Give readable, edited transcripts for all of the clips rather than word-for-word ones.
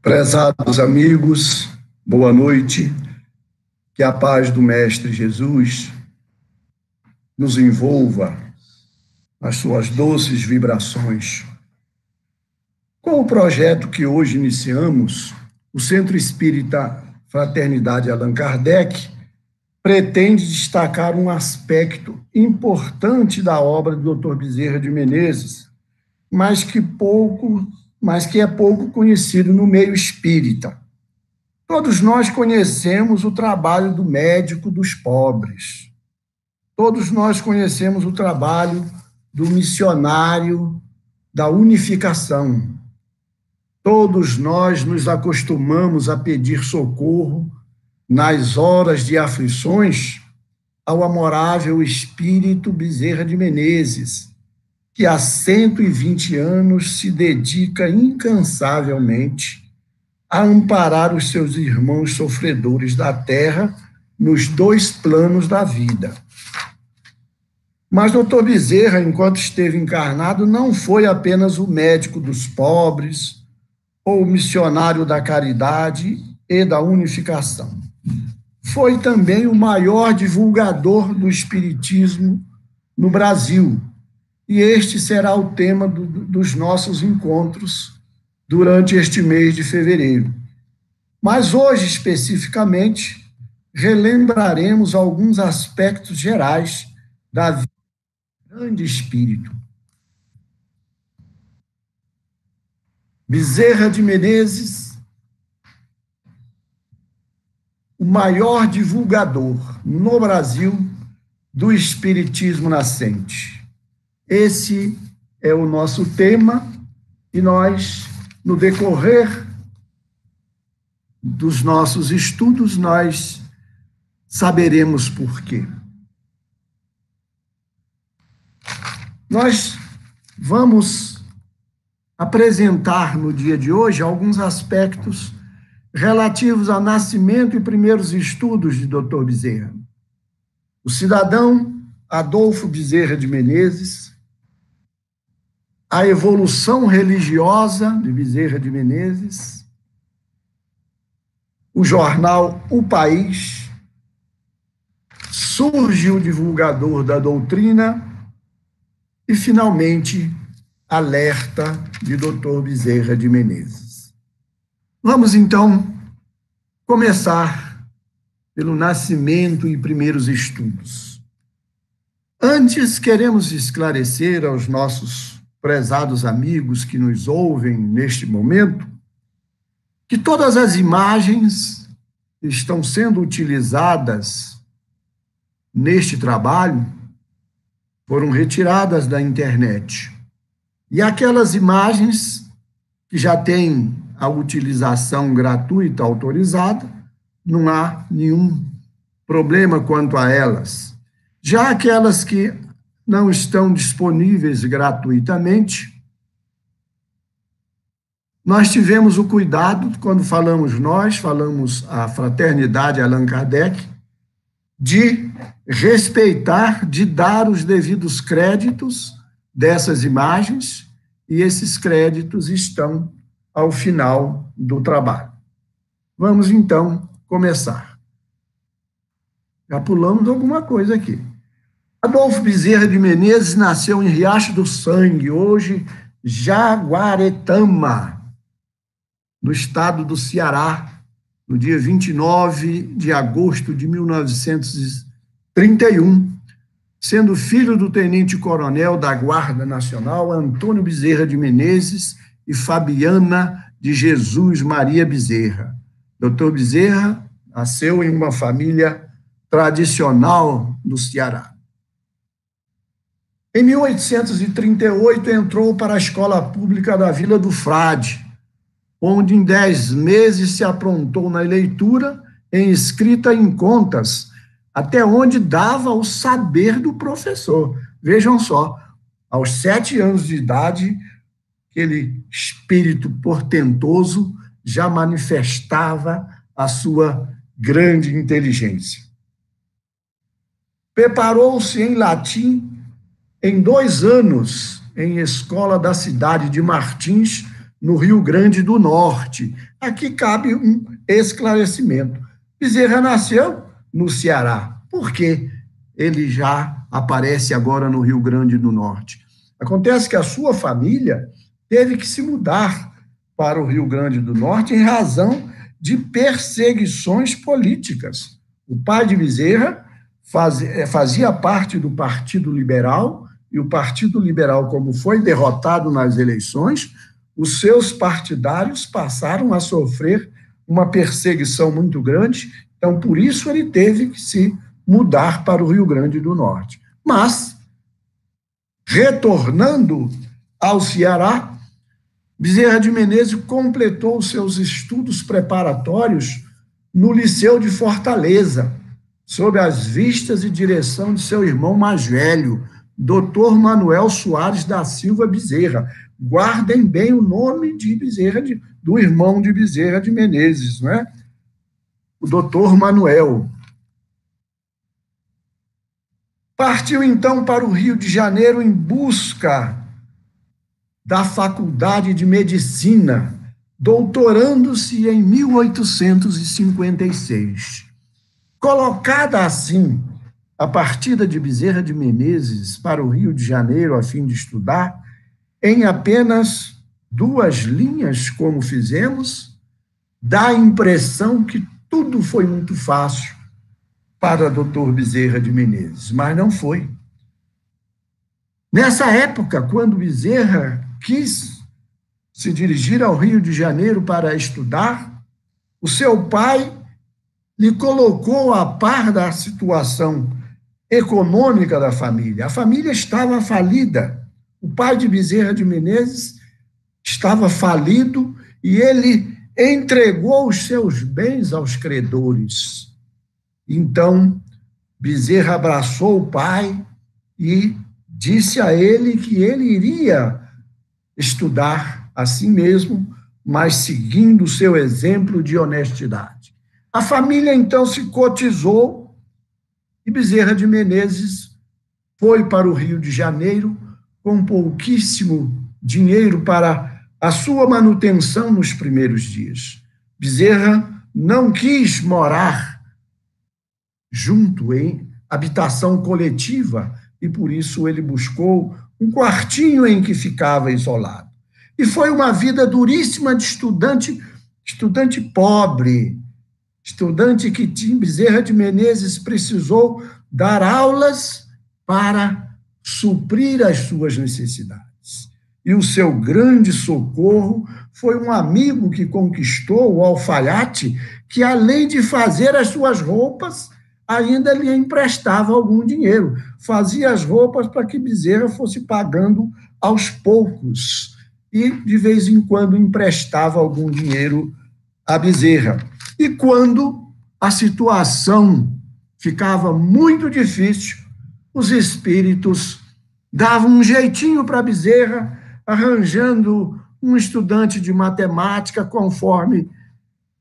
Prezados amigos, boa noite. Que a paz do Mestre Jesus nos envolva nas suas doces vibrações. Com o projeto que hoje iniciamos, o Centro Espírita Fraternidade Allan Kardec pretende destacar um aspecto importante da obra do Dr. Bezerra de Menezes, mas que é pouco conhecido no meio espírita. Todos nós conhecemos o trabalho do médico dos pobres. Todos nós conhecemos o trabalho do missionário da unificação. Todos nós nos acostumamos a pedir socorro nas horas de aflições ao amorável espírito Bezerra de Menezes, que há 120 anos se dedica incansavelmente a amparar os seus irmãos sofredores da terra nos dois planos da vida. Mas Dr. Bezerra, enquanto esteve encarnado, não foi apenas o médico dos pobres ou o missionário da caridade e da unificação. Foi também o maior divulgador do espiritismo no Brasil, e este será o tema dos nossos encontros durante este mês de fevereiro. Mas hoje, especificamente, relembraremos alguns aspectos gerais da vida do grande espírito. Bezerra de Menezes, o maior divulgador no Brasil do espiritismo nascente. Esse é o nosso tema e nós, no decorrer dos nossos estudos, nós saberemos por quê. Nós vamos apresentar no dia de hoje alguns aspectos relativos ao nascimento e primeiros estudos de Dr. Bezerra. O cidadão Adolfo Bezerra de Menezes, a evolução religiosa de Bezerra de Menezes, o jornal O País, surge o divulgador da doutrina e, finalmente, Alerta de Dr. Bezerra de Menezes. Vamos, então, começar pelo nascimento e primeiros estudos. Antes, queremos esclarecer aos nossos prezados amigos que nos ouvem neste momento, que todas as imagens que estão sendo utilizadas neste trabalho foram retiradas da internet. E aquelas imagens que já têm a utilização gratuita autorizada, não há nenhum problema quanto a elas. Já aquelas que não estão disponíveis gratuitamente, nós tivemos o cuidado, quando falamos a Fraternidade Allan Kardec, de respeitar, de dar os devidos créditos dessas imagens, e esses créditos estão ao final do trabalho. Vamos, então, começar. Já pulamos alguma coisa aqui. Adolfo Bezerra de Menezes nasceu em Riacho do Sangue, hoje Jaguaretama, no estado do Ceará, no dia 29 de agosto de 1931, sendo filho do tenente-coronel da Guarda Nacional, Antônio Bezerra de Menezes, e Fabiana de Jesus Maria Bezerra. Dr. Bezerra nasceu em uma família tradicional do Ceará. Em 1838, entrou para a escola pública da Vila do Frade, onde em 10 meses se aprontou na leitura, em escrita e em contas, até onde dava o saber do professor. Vejam só, aos 7 anos de idade, aquele espírito portentoso já manifestava a sua grande inteligência. Preparou-se em latim em 2 anos em escola da cidade de Martins, no Rio Grande do Norte. Aqui cabe um esclarecimento. Bezerra nasceu no Ceará. Por que ele já aparece agora no Rio Grande do Norte? Acontece que a sua família teve que se mudar para o Rio Grande do Norte em razão de perseguições políticas. O pai de Bezerra fazia parte do Partido Liberal, e o Partido Liberal, como foi derrotado nas eleições, os seus partidários passaram a sofrer uma perseguição muito grande, então, por isso, ele teve que se mudar para o Rio Grande do Norte. Mas, retornando ao Ceará, Bezerra de Menezes completou seus estudos preparatórios no Liceu de Fortaleza, sob as vistas e direção de seu irmão mais velho, Dr. Manuel Soares da Silva Bezerra. Guardem bem o nome de Bezerra, do irmão de Bezerra de Menezes, não é? O Dr. Manuel. Partiu, então, para o Rio de Janeiro em busca da Faculdade de Medicina, doutorando-se em 1856. Colocada assim a partida de Bezerra de Menezes para o Rio de Janeiro a fim de estudar, em apenas 2 linhas, como fizemos, dá a impressão que tudo foi muito fácil para Dr. Bezerra de Menezes, mas não foi. Nessa época, quando Bezerra quis se dirigir ao Rio de Janeiro para estudar, o seu pai lhe colocou a par da situação econômica da família. A família estava falida. O pai de Bezerra de Menezes estava falido e ele entregou os seus bens aos credores. Então, Bezerra abraçou o pai e disse a ele que ele iria estudar assim mesmo, mas seguindo o seu exemplo de honestidade. A família, então, se cotizou e Bezerra de Menezes foi para o Rio de Janeiro com pouquíssimo dinheiro para a sua manutenção nos primeiros dias. Bezerra não quis morar junto em habitação coletiva e, por isso, ele buscou um quartinho em que ficava isolado. E foi uma vida duríssima de estudante pobre, estudante que Bezerra de Menezes precisou dar aulas para suprir as suas necessidades. E o seu grande socorro foi um amigo que conquistou, o alfaiate, que, além de fazer as suas roupas, ainda lhe emprestava algum dinheiro. Fazia as roupas para que Bezerra fosse pagando aos poucos e, de vez em quando, emprestava algum dinheiro a Bezerra. E quando a situação ficava muito difícil, os espíritos davam um jeitinho para Bezerra, arranjando um estudante de matemática, conforme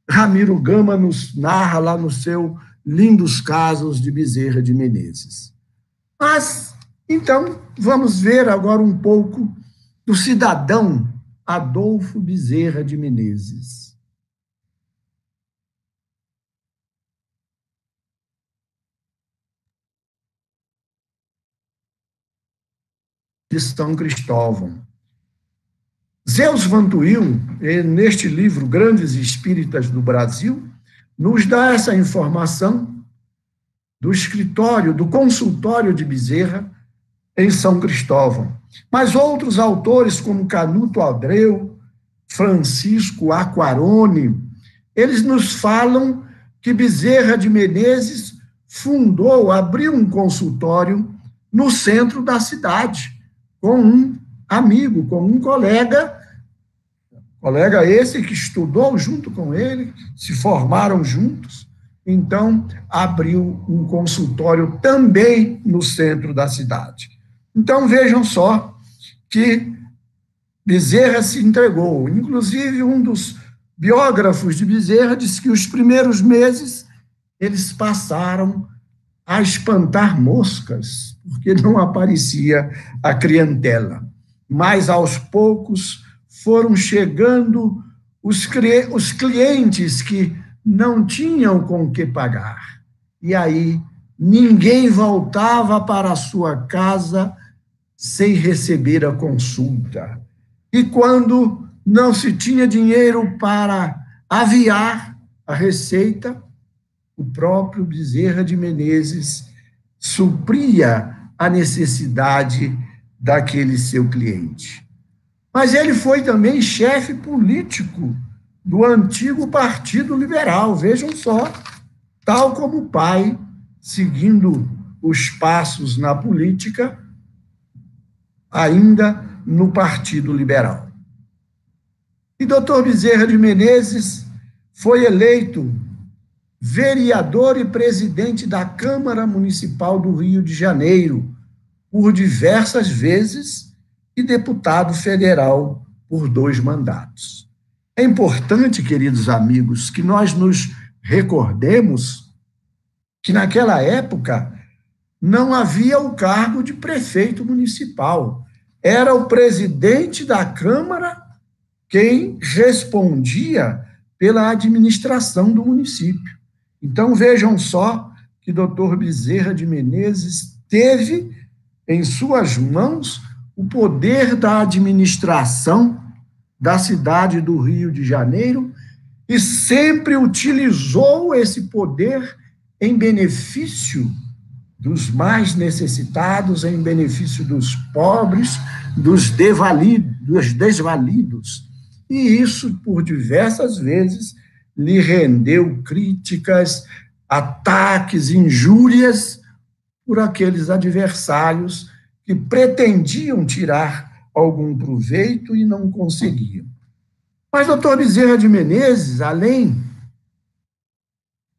Ramiro Gama nos narra lá no seu Lindos Casos de Bezerra de Menezes. Mas, então, vamos ver agora um pouco do cidadão Adolfo Bezerra de Menezes. De São Cristóvão. Zeus Vantuil, neste livro Grandes Espíritas do Brasil, nos dá essa informação do escritório, do consultório de Bezerra em São Cristóvão. Mas outros autores, como Canuto Abreu, Francisco Aquarone, eles nos falam que Bezerra de Menezes abriu um consultório no centro da cidade, com um amigo, com um colega esse que estudou junto com ele, se formaram juntos, então abriu um consultório também no centro da cidade. Então vejam só que Bezerra se entregou. Inclusive, um dos biógrafos de Bezerra disse que os primeiros meses eles passaram a espantar moscas, porque não aparecia a clientela. Mas, aos poucos, foram chegando os clientes que não tinham com que pagar. E aí, ninguém voltava para a sua casa sem receber a consulta. E quando não se tinha dinheiro para aviar a receita, o próprio Bezerra de Menezes supria a necessidade daquele seu cliente. Mas ele foi também chefe político do antigo Partido Liberal, vejam só, tal como o pai, seguindo os passos na política, ainda no Partido Liberal. E doutor Bezerra de Menezes foi eleito vereador e presidente da Câmara Municipal do Rio de Janeiro por diversas vezes e deputado federal por 2 mandatos. É importante, queridos amigos, que nós nos recordemos que naquela época não havia o cargo de prefeito municipal. Era o presidente da Câmara quem respondia pela administração do município. Então, vejam só que doutor Bezerra de Menezes teve em suas mãos o poder da administração da cidade do Rio de Janeiro e sempre utilizou esse poder em benefício dos mais necessitados, em benefício dos pobres, dos desvalidos. E isso, por diversas vezes, lhe rendeu críticas, ataques, injúrias por aqueles adversários que pretendiam tirar algum proveito e não conseguiam. Mas doutor Bezerra de Menezes, além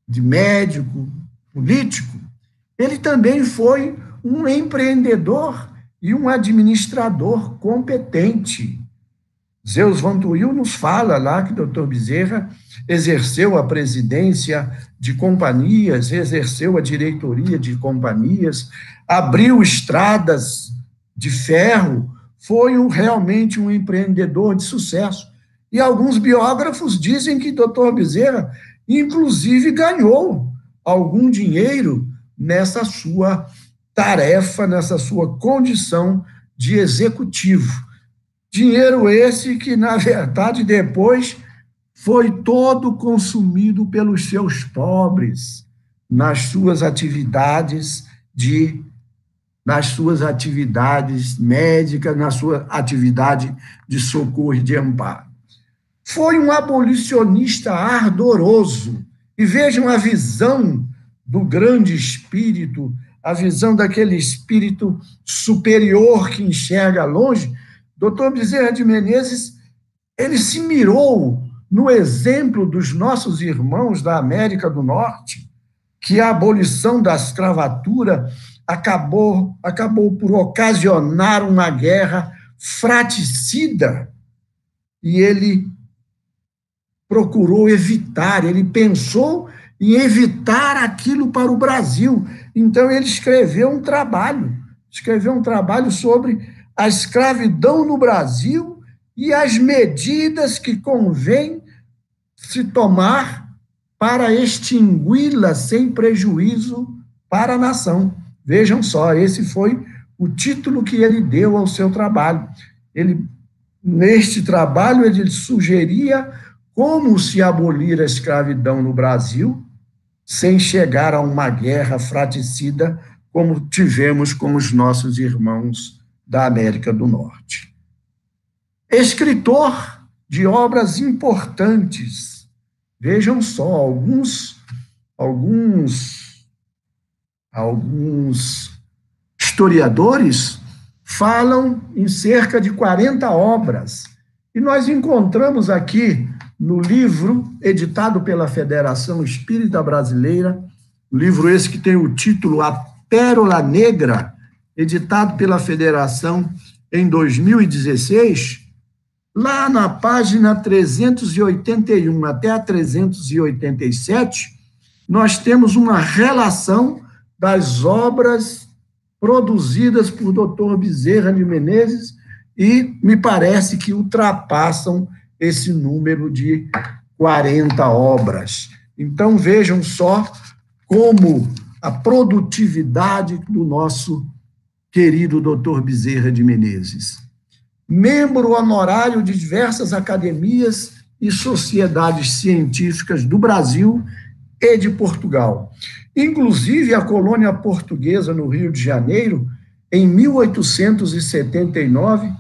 de médico, político, ele também foi um empreendedor e um administrador competente. Zeus Van Tuyl nos fala lá que doutor Bezerra exerceu a presidência de companhias, exerceu a diretoria de companhias, abriu estradas de ferro, foi realmente um empreendedor de sucesso. E alguns biógrafos dizem que doutor Bezerra, inclusive, ganhou algum dinheiro nessa sua tarefa, nessa sua condição de executivo. Dinheiro esse que, na verdade, depois foi todo consumido pelos seus pobres nas suas atividades médicas, na sua atividade de socorro e de amparo. Foi um abolicionista ardoroso. E vejam a visão do grande espírito, a visão daquele espírito superior que enxerga longe. Doutor Bezerra de Menezes, ele se mirou no exemplo dos nossos irmãos da América do Norte, que a abolição da escravatura acabou por ocasionar uma guerra fratricida, e ele procurou evitar, ele pensou em evitar aquilo para o Brasil. Então, ele escreveu um trabalho sobre a escravidão no Brasil e as medidas que convém se tomar para extingui-la sem prejuízo para a nação. Vejam só, esse foi o título que ele deu ao seu trabalho. Neste trabalho, ele sugeria como se abolir a escravidão no Brasil sem chegar a uma guerra fratricida como tivemos com os nossos irmãos da América do Norte. Escritor de obras importantes. Vejam só, alguns historiadores falam em cerca de 40 obras. E nós encontramos aqui no livro editado pela Federação Espírita Brasileira, livro esse que tem o título A Pérola Negra, editado pela Federação em 2016, lá na página 381 até a 387, nós temos uma relação das obras produzidas por doutor Bezerra de Menezes e me parece que ultrapassam esse número de 40 obras. Então, vejam só como a produtividade do nosso querido doutor Bezerra de Menezes. Membro honorário de diversas academias e sociedades científicas do Brasil e de Portugal. Inclusive, a colônia portuguesa no Rio de Janeiro, em 1879,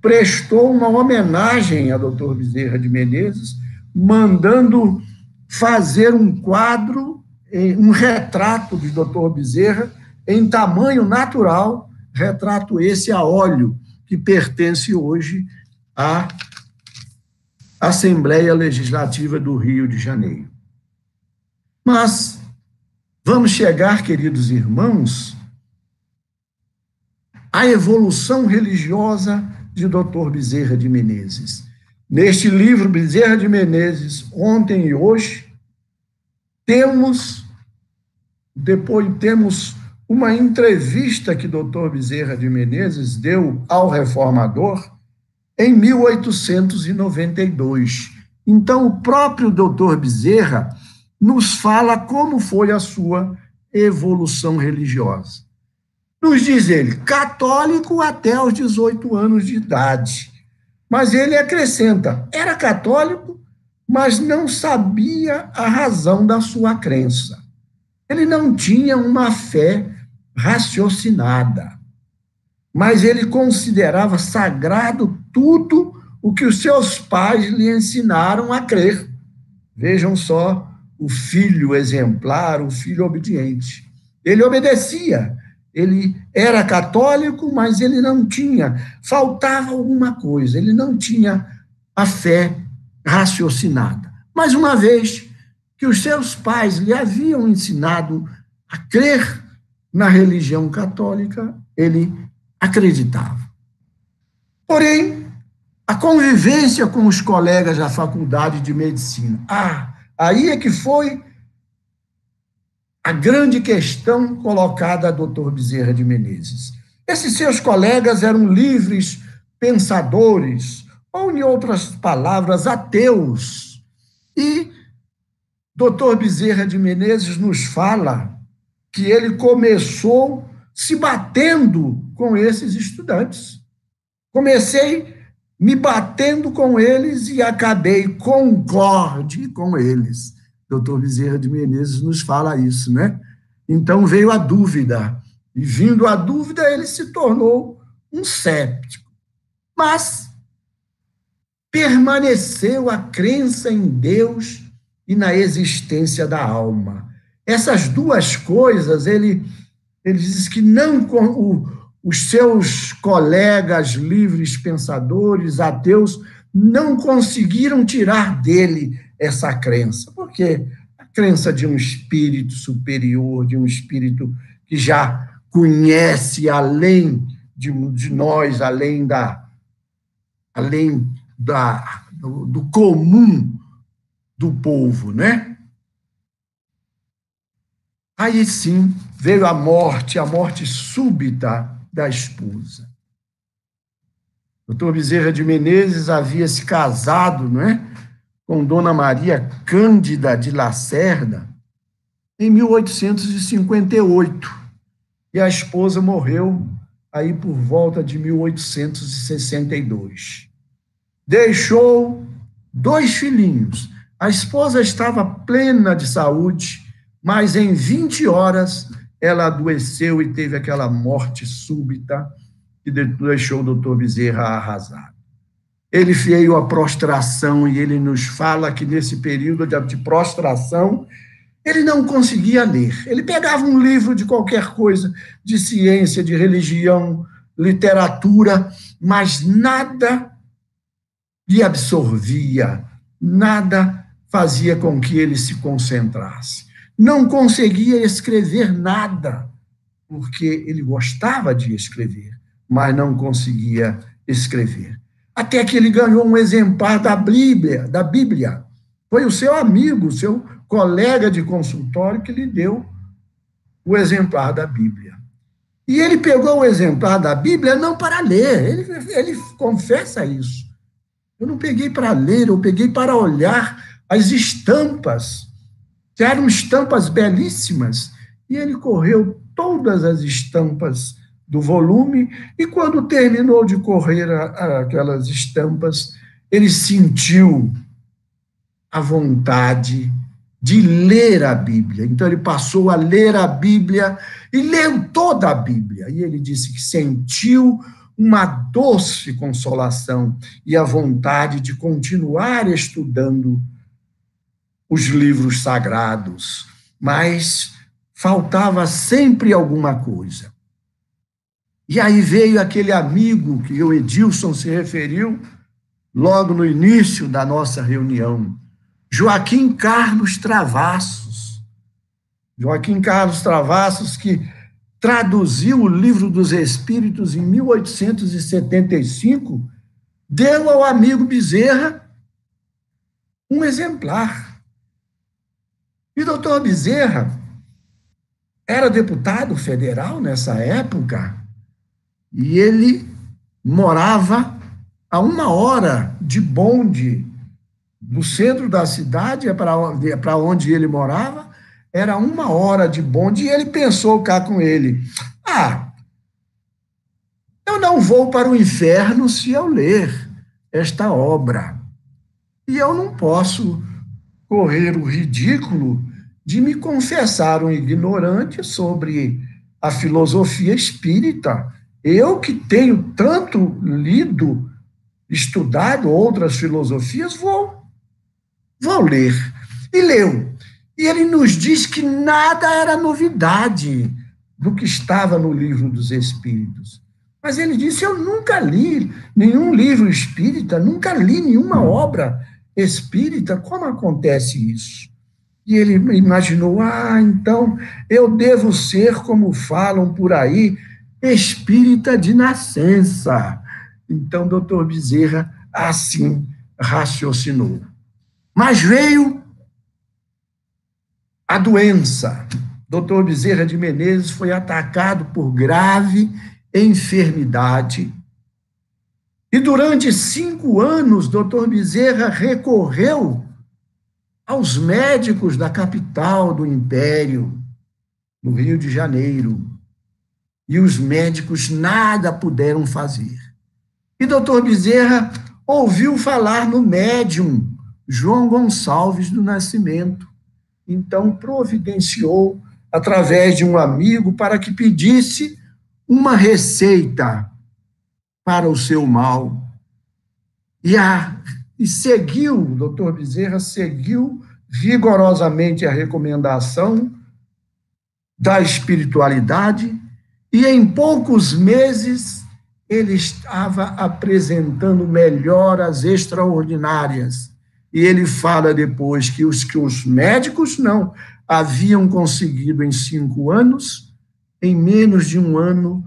prestou uma homenagem a doutor Bezerra de Menezes, mandando fazer um quadro, um retrato de doutor Bezerra em tamanho natural, retrato esse a óleo, que pertence hoje à Assembleia Legislativa do Rio de Janeiro. Mas vamos chegar, queridos irmãos, à evolução religiosa de doutor Bezerra de Menezes. Neste livro, Bezerra de Menezes, Ontem e Hoje, temos uma entrevista que doutor Bezerra de Menezes deu ao Reformador em 1892. Então, o próprio doutor Bezerra nos fala como foi a sua evolução religiosa. Nos diz ele, católico até os 18 anos de idade. Mas ele acrescenta, era católico, mas não sabia a razão da sua crença. Ele não tinha uma fé raciocinada, mas ele considerava sagrado tudo o que os seus pais lhe ensinaram a crer. Vejam só o filho exemplar, o filho obediente. Ele obedecia, ele era católico, mas ele não tinha, faltava alguma coisa, ele não tinha a fé raciocinada. Mas uma vez que os seus pais lhe haviam ensinado a crer na religião católica, ele acreditava. Porém, a convivência com os colegas da faculdade de medicina, aí é que foi a grande questão colocada a doutor Bezerra de Menezes. Esses seus colegas eram livres pensadores, ou, em outras palavras, ateus. E doutor Bezerra de Menezes nos fala que ele começou se batendo com esses estudantes. Comecei me batendo com eles e acabei concorde com eles. Doutor Bezerra de Menezes nos fala isso, né? Então veio a dúvida, e vindo a dúvida, ele se tornou um céptico. Mas permaneceu a crença em Deus e na existência da alma. Essas duas coisas, ele diz que não os seus colegas livres pensadores, ateus, não conseguiram tirar dele essa crença. Por quê? A crença de um espírito superior, de um espírito que já conhece além de nós, além do comum do povo, né? Aí sim veio a morte súbita da esposa. Doutor Bezerra de Menezes havia se casado, não é, com Dona Maria Cândida de Lacerda em 1858, e a esposa morreu aí por volta de 1862. Deixou 2 filhinhos. A esposa estava plena de saúde, mas em 20 horas ela adoeceu e teve aquela morte súbita que deixou o doutor Bezerra arrasado. Ele veio à prostração e ele nos fala que nesse período de prostração ele não conseguia ler. Ele pegava um livro de qualquer coisa, de ciência, de religião, literatura, mas nada lhe absorvia, nada fazia com que ele se concentrasse. Não conseguia escrever nada, porque ele gostava de escrever, mas não conseguia escrever. Até que ele ganhou um exemplar da Bíblia. Foi o seu amigo, o seu colega de consultório que lhe deu o exemplar da Bíblia. E ele pegou o exemplar da Bíblia não para ler, ele confessa isso. Eu não peguei para ler, eu peguei para olhar as estampas, que eram estampas belíssimas, e ele correu todas as estampas do volume, e quando terminou de correr aquelas estampas, ele sentiu a vontade de ler a Bíblia. Então, ele passou a ler a Bíblia e leu toda a Bíblia. E ele disse que sentiu uma doce consolação e a vontade de continuar estudando os livros sagrados. Mas faltava sempre alguma coisa. E aí veio aquele amigo que o Edilson se referiu logo no início da nossa reunião, Joaquim Carlos Travassos. Joaquim Carlos Travassos, que traduziu o Livro dos Espíritos em 1875, deu ao amigo Bezerra um exemplar. E o doutor Bezerra era deputado federal nessa época, e ele morava a 1 hora de bonde do centro da cidade, para onde ele morava, era 1 hora de bonde, e ele pensou cá com ele, eu não vou para o inferno se eu ler esta obra, e eu não posso correr o ridículo de me confessar um ignorante sobre a filosofia espírita. Eu que tenho tanto lido, estudado outras filosofias, vou ler. E leu. E ele nos diz que nada era novidade do que estava no Livro dos Espíritos. Mas ele disse, eu nunca li nenhum livro espírita, nunca li nenhuma obra espírita. Como acontece isso? E ele imaginou, então eu devo ser, como falam por aí, espírita de nascença. Então, doutor Bezerra assim raciocinou. Mas veio a doença. Doutor Bezerra de Menezes foi atacado por grave enfermidade. E durante 5 anos, doutor Bezerra recorreu aos médicos da capital do Império, no Rio de Janeiro. E os médicos nada puderam fazer. E doutor Bezerra ouviu falar no médium João Gonçalves do Nascimento. Então, providenciou, através de um amigo, para que pedisse uma receita para o seu mal. E seguiu, o doutor Bezerra seguiu rigorosamente a recomendação da espiritualidade, e em poucos meses ele estava apresentando melhoras extraordinárias. E ele fala depois que os médicos não haviam conseguido em 5 anos, em menos de 1 ano,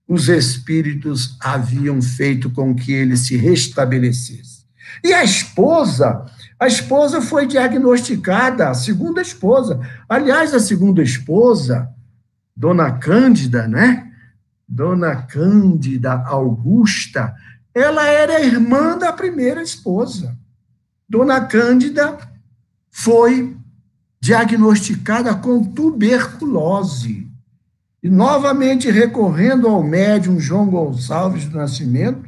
os espíritos haviam feito com que ele se restabelecesse. E a esposa foi diagnosticada, a segunda esposa. Aliás, a segunda esposa, Dona Cândida, né? Dona Cândida Augusta, ela era irmã da primeira esposa. Dona Cândida foi diagnosticada com tuberculose. E, novamente, recorrendo ao médium João Gonçalves do Nascimento,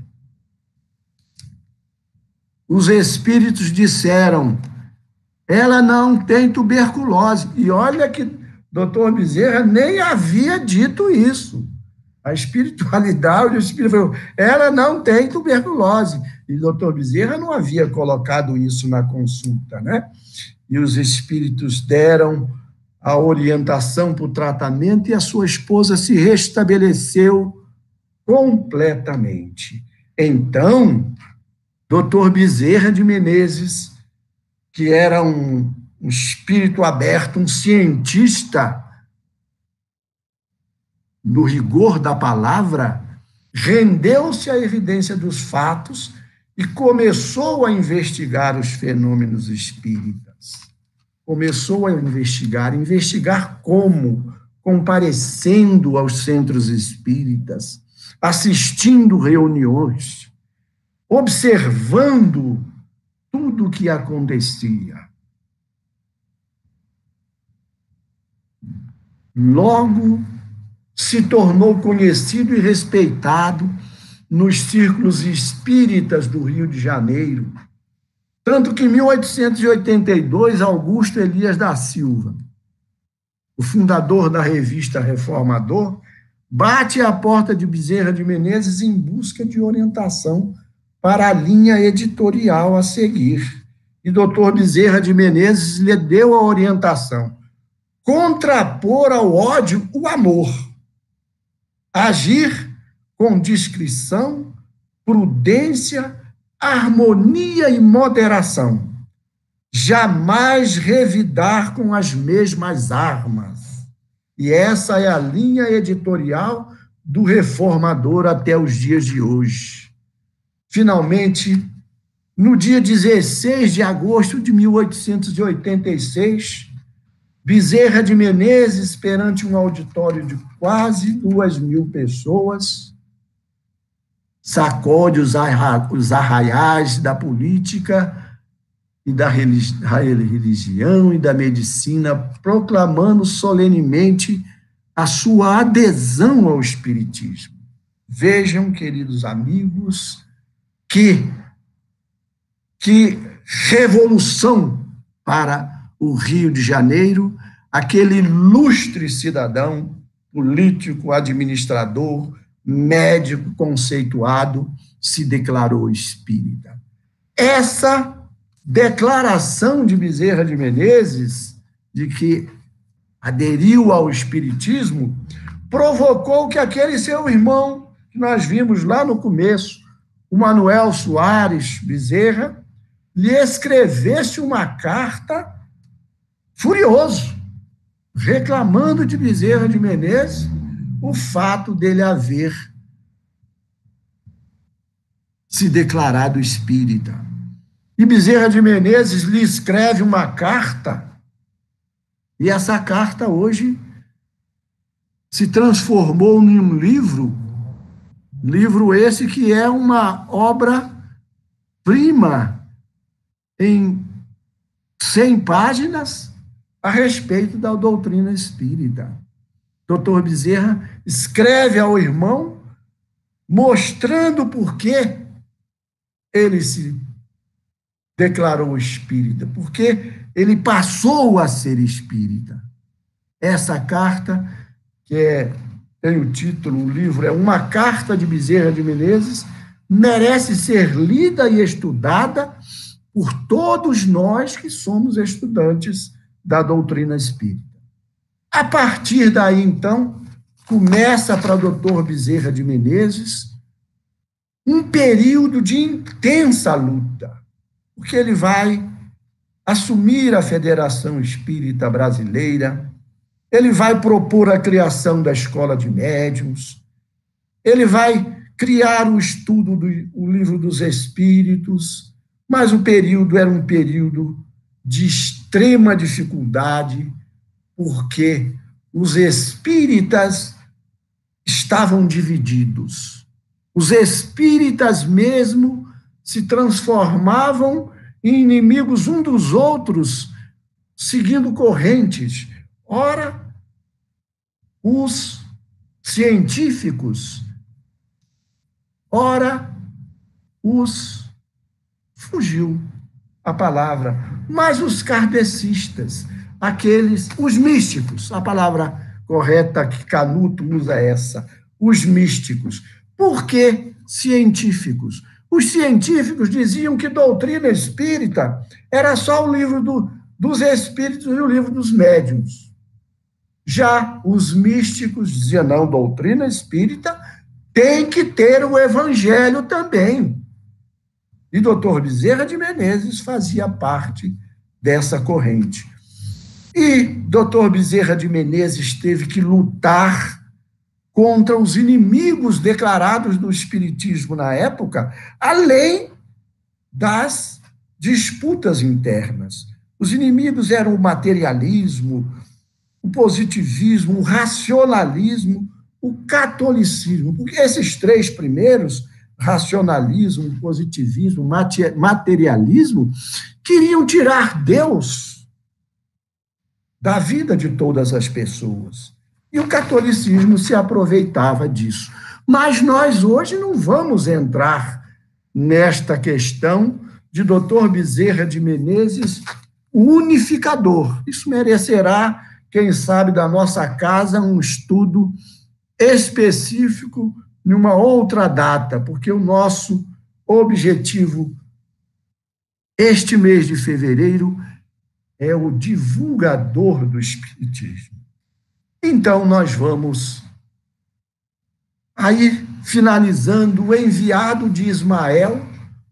os espíritos disseram, ela não tem tuberculose. E olha que doutor Bezerra nem havia dito isso. A espiritualidade, o espírito falou, ela não tem tuberculose. E doutor Bezerra não havia colocado isso na consulta, né? E os espíritos deram a orientação para o tratamento e a sua esposa se restabeleceu completamente. Então, doutor Bezerra de Menezes, que era um espírito aberto, um cientista no rigor da palavra, rendeu-se à evidência dos fatos e começou a investigar os fenômenos espíritas. Começou a investigar como comparecendo aos centros espíritas, assistindo reuniões, observando tudo o que acontecia. Logo se tornou conhecido e respeitado nos círculos espíritas do Rio de Janeiro, tanto que em 1882, Augusto Elias da Silva, o fundador da revista Reformador, bate à porta de Bezerra de Menezes em busca de orientação para a linha editorial a seguir. E doutor Bezerra de Menezes lhe deu a orientação: contrapor ao ódio o amor, agir com discrição, prudência, harmonia e moderação, jamais revidar com as mesmas armas. E essa é a linha editorial do Reformador até os dias de hoje. Finalmente, no dia 16 de agosto de 1886, Bezerra de Menezes, perante um auditório de quase 2.000 pessoas, sacode os arraiais da política e da religião e da medicina, proclamando solenemente a sua adesão ao Espiritismo. Vejam, queridos amigos, que revolução para o Rio de Janeiro, aquele ilustre cidadão, político, administrador, médico conceituado, se declarou espírita. Essa declaração de Bezerra de Menezes, de que aderiu ao espiritismo, provocou que aquele seu irmão, que nós vimos lá no começo, o Manuel Soares Bezerra, lhe escrevesse uma carta furioso, reclamando de Bezerra de Menezes o fato dele haver se declarado espírita. E Bezerra de Menezes lhe escreve uma carta, e essa carta hoje se transformou em um livro esse que é uma obra-prima em 100 páginas a respeito da doutrina espírita. Dr. Bezerra escreve ao irmão mostrando por que ele se declarou espírita, porque ele passou a ser espírita. Essa carta, que tem o título, o livro é Uma Carta de Bezerra de Menezes, merece ser lida e estudada por todos nós que somos estudantes da doutrina espírita. A partir daí, então, começa para o doutor Bezerra de Menezes um período de intensa luta, porque ele vai assumir a Federação Espírita Brasileira, ele vai propor a criação da Escola de Médiuns, ele vai criar o estudo do Livro dos Espíritos, mas o período era um período de extrema dificuldade, porque os espíritas estavam divididos. Os espíritas mesmo se transformavam em inimigos um dos outros, seguindo correntes. Ora, os científicos, ora, fugiu a palavra, mas os kardecistas, os místicos, a palavra correta que Canuto usa é essa, os místicos. Por que científicos? Os científicos diziam que doutrina espírita era só o livro dos espíritos e o livro dos médiuns. Já os místicos diziam, não, doutrina espírita tem que ter o evangelho também. E doutor Bezerra de Menezes fazia parte dessa corrente. E doutor Bezerra de Menezes teve que lutar contra os inimigos declarados do espiritismo na época, além das disputas internas. Os inimigos eram o materialismo, o positivismo, o racionalismo, o catolicismo, porque esses três primeiros, racionalismo, positivismo, materialismo, queriam tirar Deus da vida de todas as pessoas. E o catolicismo se aproveitava disso. Mas nós hoje não vamos entrar nesta questão de Dr. Bezerra de Menezes, o unificador. Isso merecerá, quem sabe, da nossa casa, um estudo específico numa outra data, porque o nosso objetivo este mês de fevereiro é o divulgador do Espiritismo. Então, nós vamos aí finalizando o enviado de Ismael,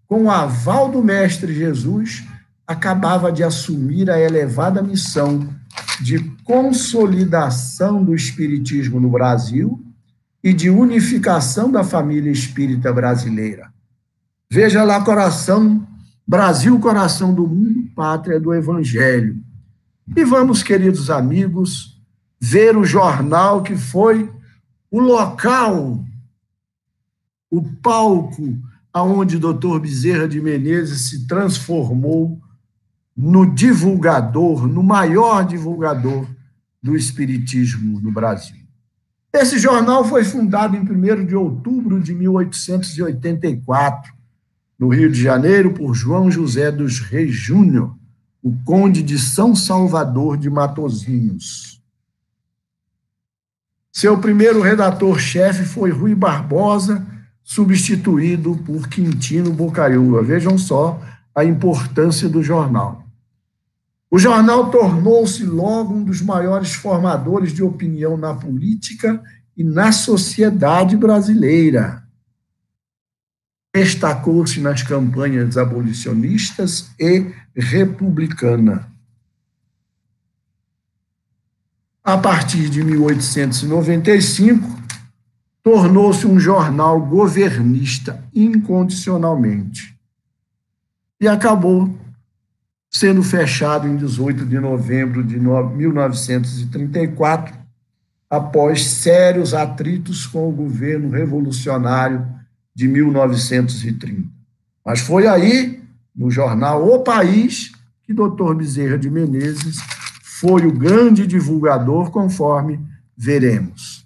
com o aval do Mestre Jesus, acabava de assumir a elevada missão de consolidação do Espiritismo no Brasil e de unificação da família espírita brasileira. Veja lá, coração, Brasil, coração do mundo, pátria do Evangelho. E vamos, queridos amigos, ver o jornal que foi o local, o palco aonde o Dr. Bezerra de Menezes se transformou no divulgador, no maior divulgador do Espiritismo no Brasil. Esse jornal foi fundado em 1º de outubro de 1884, no Rio de Janeiro, por João José dos Reis Júnior, o conde de São Salvador de Matosinhos. Seu primeiro redator-chefe foi Rui Barbosa, substituído por Quintino Bocaiúva. Vejam só a importância do jornal. O jornal tornou-se logo um dos maiores formadores de opinião na política e na sociedade brasileira. Destacou-se nas campanhas abolicionistas e republicana. A partir de 1895, tornou-se um jornal governista incondicionalmente e acabou sendo fechado em 18 de novembro de 1934, após sérios atritos com o governo revolucionário de 1930. Mas foi aí, no jornal O País, que Dr. Bezerra de Menezes foi o grande divulgador, conforme veremos.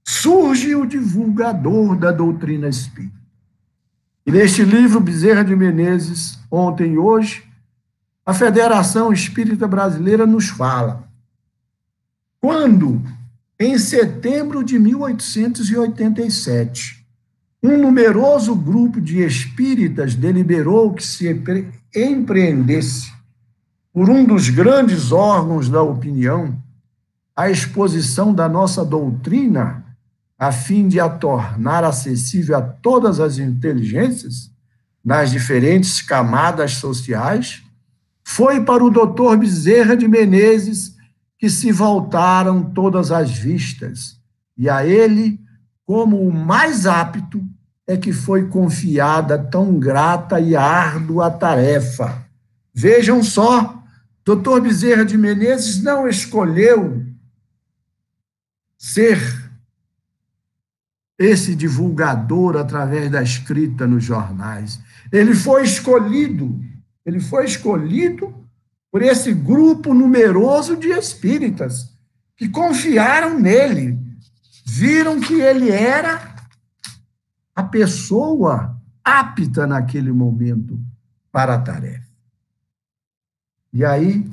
Surge o divulgador da doutrina espírita. E neste livro, Bezerra de Menezes, Ontem e Hoje, a Federação Espírita Brasileira nos fala. Quando, em setembro de 1887, um numeroso grupo de espíritas deliberou que se empreendesse, por um dos grandes órgãos da opinião, a exposição da nossa doutrina, a fim de a tornar acessível a todas as inteligências, nas diferentes camadas sociais, foi para o Dr. Bezerra de Menezes que se voltaram todas as vistas, e a ele, como o mais apto, é que foi confiada tão grata e árdua tarefa. Vejam só, Dr. Bezerra de Menezes não escolheu ser esse divulgador através da escrita nos jornais. Ele foi escolhido por esse grupo numeroso de espíritas que confiaram nele, viram que ele era a pessoa apta naquele momento para a tarefa. E aí,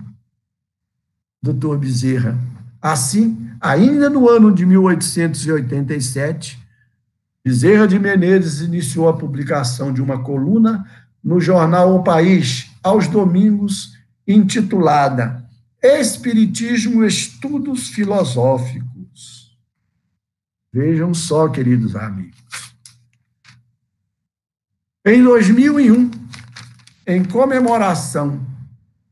Dr. Bezerra, assim, ainda no ano de 1887, Bezerra de Menezes iniciou a publicação de uma coluna no jornal O País, aos domingos, intitulada Espiritismo, Estudos Filosóficos. Vejam só, queridos amigos. Em 2001, em comemoração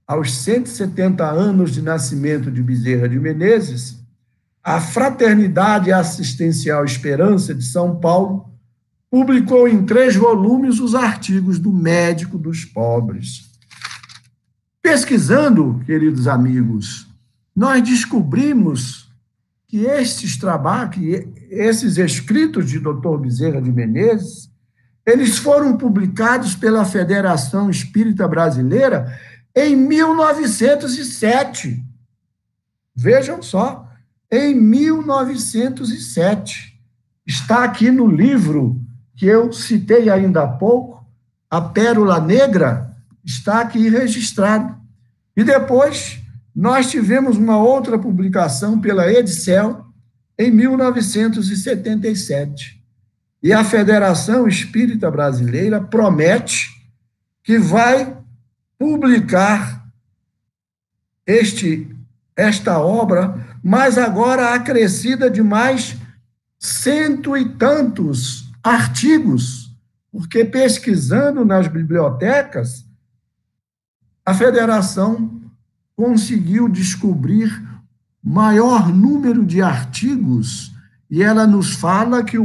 aos 170 anos de nascimento de Bezerra de Menezes, a Fraternidade Assistencial Esperança de São Paulo publicou em 3 volumes os artigos do Médico dos Pobres. Pesquisando, queridos amigos, nós descobrimos que esses trabalhos, que esses escritos de Dr. Bezerra de Menezes, eles foram publicados pela Federação Espírita Brasileira em 1907. Vejam só, em 1907. Está aqui no livro que eu citei ainda há pouco, A Pérola Negra, está aqui registrado. E depois nós tivemos uma outra publicação pela Edicel em 1977. E a Federação Espírita Brasileira promete que vai publicar esta obra, mas agora acrescida de mais 100 e tantos artigos, porque pesquisando nas bibliotecas, a Federação conseguiu descobrir maior número de artigos e ela nos fala que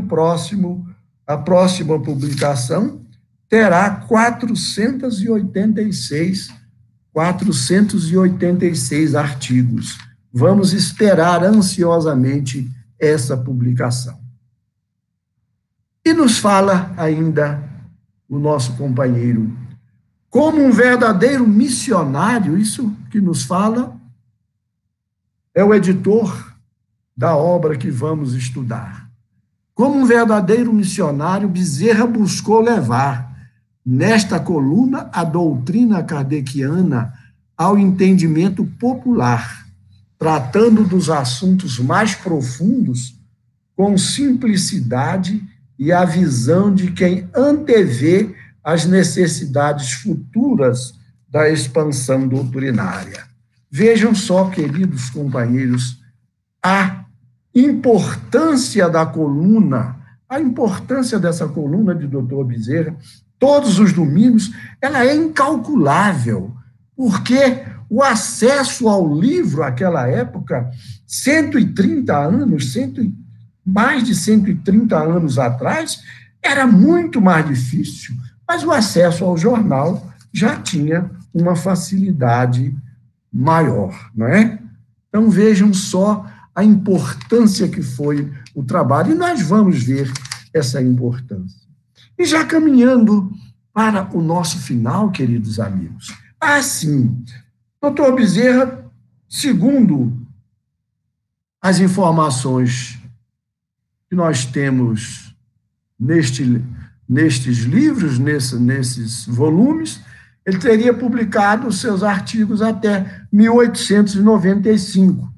a próxima publicação terá 486 artigos. Vamos esperar ansiosamente essa publicação. E nos fala ainda o nosso companheiro, como um verdadeiro missionário, isso que nos fala é o editor da obra que vamos estudar. Como um verdadeiro missionário, Bezerra buscou levar, nesta coluna, a doutrina kardeciana ao entendimento popular, tratando dos assuntos mais profundos com simplicidade e a visão de quem antevê as necessidades futuras da expansão doutrinária. Vejam só, queridos companheiros, a importância da coluna, a importância dessa coluna de Dr. Bezerra, todos os domingos, ela é incalculável, porque o acesso ao livro, naquela época, 130 anos, mais de 130 anos atrás, era muito mais difícil, mas o acesso ao jornal já tinha uma facilidade maior, não é? Então, vejam só a importância que foi o trabalho, e nós vamos ver essa importância. E já caminhando para o nosso final, queridos amigos, assim, Dr. Bezerra, segundo as informações que nós temos nestes livros, nesses volumes, ele teria publicado os seus artigos até 1895.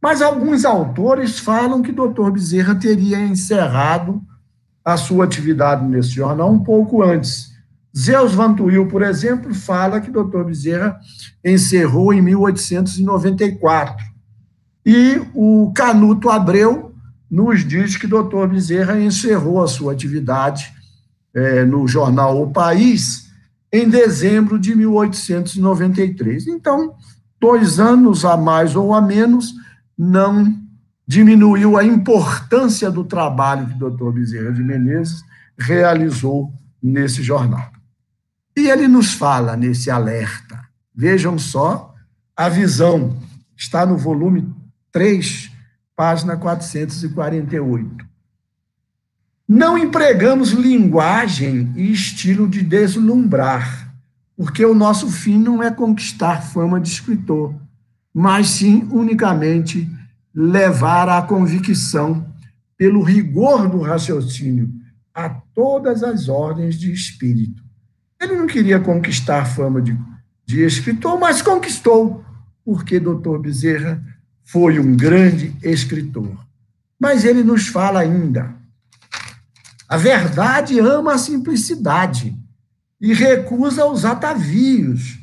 Mas alguns autores falam que Dr. Bezerra teria encerrado a sua atividade nesse jornal um pouco antes. Zeus Van Tuyl, por exemplo, fala que Dr. Bezerra encerrou em 1894. E o Canuto Abreu nos diz que Dr. Bezerra encerrou a sua atividade no jornal O País em dezembro de 1893. Então, 2 anos a mais ou a menos não diminuiu a importância do trabalho que o Dr. Bezerra de Menezes realizou nesse jornal. E ele nos fala nesse alerta. Vejam só, a visão está no volume 3, página 448. Não empregamos linguagem e estilo de deslumbrar, porque o nosso fim não é conquistar fama de escritor, mas sim unicamente levar à convicção, pelo rigor do raciocínio, a todas as ordens de espírito. Ele não queria conquistar fama de escritor, mas conquistou, porque Dr. Bezerra foi um grande escritor. Mas ele nos fala ainda, a verdade ama a simplicidade e recusa os atavios,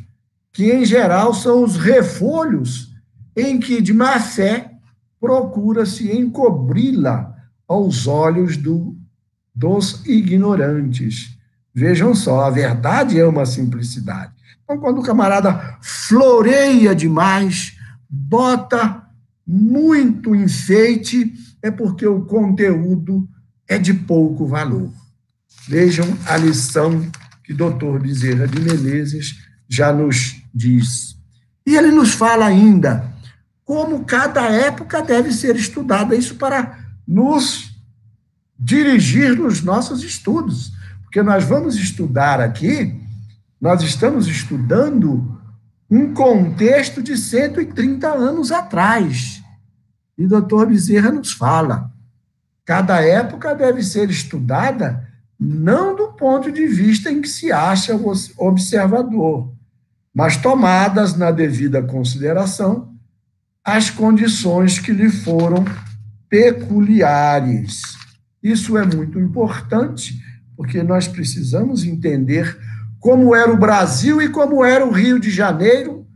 que, em geral, são os refolhos em que, de má fé, procura-se encobri-la aos olhos dos ignorantes. Vejam só, a verdade é uma simplicidade. Então, quando o camarada floreia demais, bota muito enfeite, é porque o conteúdo é de pouco valor. Vejam a lição que Dr. Bezerra de Menezes já nos diz. E ele nos fala ainda como cada época deve ser estudada, isso para nos dirigir nos nossos estudos, porque nós vamos estudar aqui, nós estamos estudando um contexto de 130 anos atrás. E doutor Bezerra nos fala, cada época deve ser estudada não do ponto de vista em que se acha o observador, mas tomadas na devida consideração as condições que lhe foram peculiares. Isso é muito importante, porque nós precisamos entender como era o Brasil e como era o Rio de Janeiro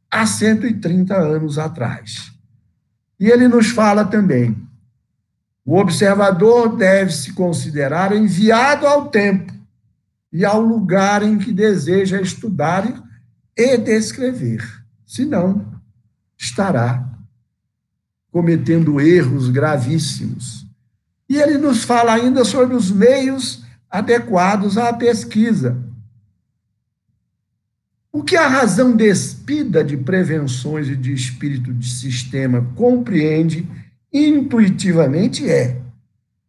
há 130 anos atrás. E ele nos fala também, o observador deve se considerar enviado ao tempo e ao lugar em que deseja estudar e descrever, senão estará cometendo erros gravíssimos. E ele nos fala ainda sobre os meios adequados à pesquisa. O que a razão despida de prevenções e de espírito de sistema compreende intuitivamente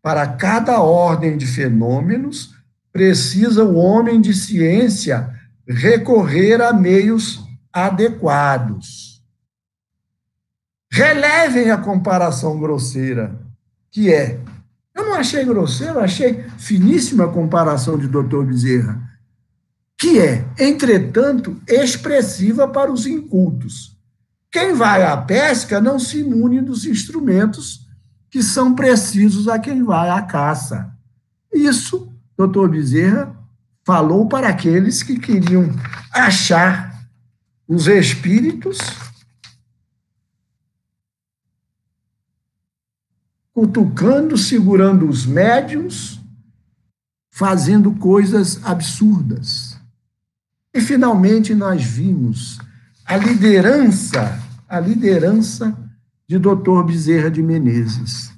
para cada ordem de fenômenos, precisa o homem de ciência recorrer a meios adequados. Relevem a comparação grosseira, que eu não achei grosseiro, achei finíssima a comparação de doutor Bezerra, que entretanto, expressiva para os incultos. Quem vai à pesca não se imune dos instrumentos que são precisos a quem vai à caça. Isso, doutor Bezerra falou para aqueles que queriam achar os espíritos cutucando, segurando os médiuns, fazendo coisas absurdas. E, finalmente, nós vimos a liderança de Dr. Bezerra de Menezes.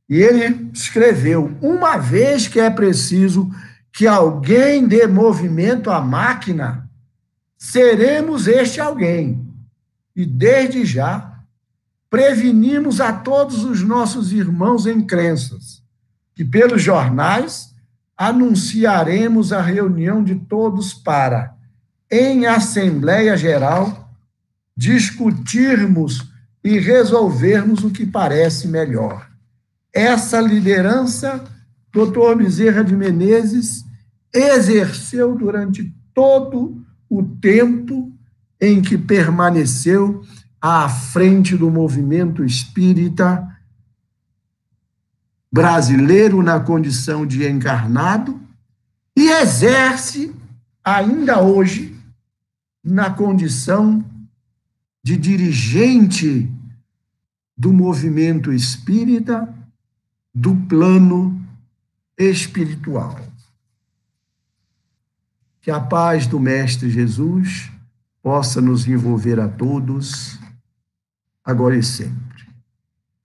E ele escreveu, uma vez que é preciso que alguém dê movimento à máquina, seremos este alguém. E, desde já, prevenimos a todos os nossos irmãos em crenças, que pelos jornais anunciaremos a reunião de todos para, em Assembleia Geral, discutirmos e resolvermos o que parece melhor. Essa liderança, doutor Bezerra de Menezes exerceu durante todo o tempo em que permaneceu à frente do movimento espírita brasileiro na condição de encarnado e exerce ainda hoje na condição de dirigente do movimento espírita do plano espiritual. Que a paz do Mestre Jesus possa nos envolver a todos, agora e sempre.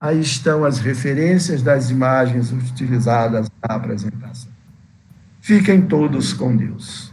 Aí estão as referências das imagens utilizadas na apresentação. Fiquem todos com Deus.